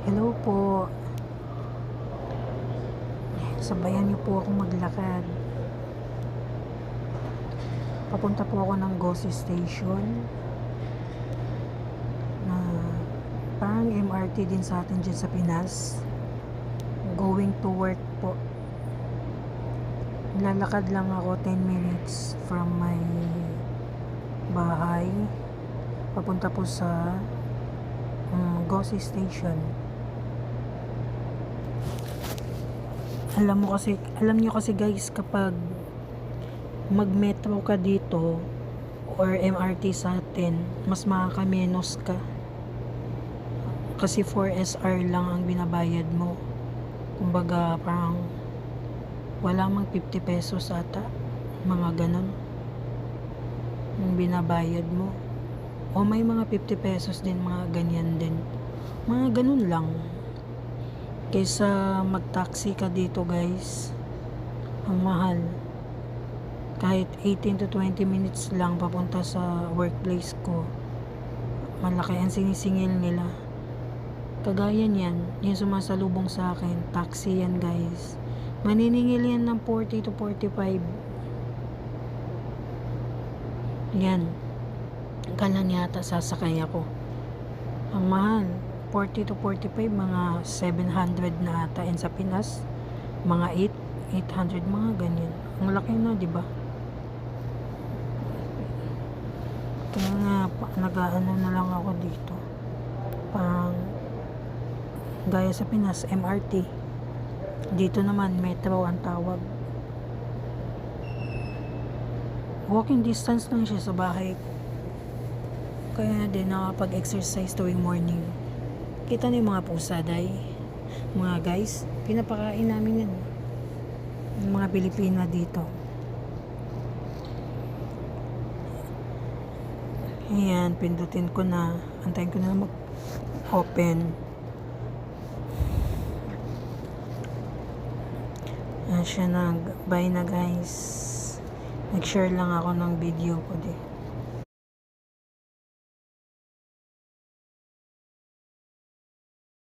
Hello po. Sabayan niyo po ako maglakad. Papunta po ako ng GOSI Station na parang MRT din sa atin dyan sa Pinas. Going to work po. Lalakad lang ako 10 minutes from my bahay. Papunta po sa GOSI Station. Alam niyo kasi guys, kapag mag-metro ka dito or MRT sa atin, mas makakamenos ka. Kasi 4 SR lang ang binabayad mo. Kumbaga parang wala mang 50 pesos ata. Mga ganon yung binabayad mo. O may mga 50 pesos din, mga ganyan din. Mga ganon lang. Kaysa mag-taxi ka dito guys, ang mahal. Kahit 18 to 20 minutes lang papunta sa workplace ko, malaki ang sinisingil nila. Kagaya niyan, yung sumasalubong sa akin, taxi yan guys. Maniningil yan ng 40 to 45. Yan. Kailan yata sasakay ako. Ang mahal. 40 to 45, mga 700 na ata. And sa Pinas, mga 800, mga ganyan. Ang laki na, di ba? Kaya nga, nag-aano na lang ako dito. Parang, gaya sa Pinas, MRT. Dito naman, metro ang tawag. Walking distance lang siya sa bahay ko. Kaya din nakapag-exercise tuwing morning. Kita niyo yung mga pusa, day. Mga guys, pinapakain namin yan. Yung mga Pilipina dito. Ayan, pindutin ko na. Antayin ko na mag-open. Ayan siya, bye na guys. Nag-share lang ako ng video ko din.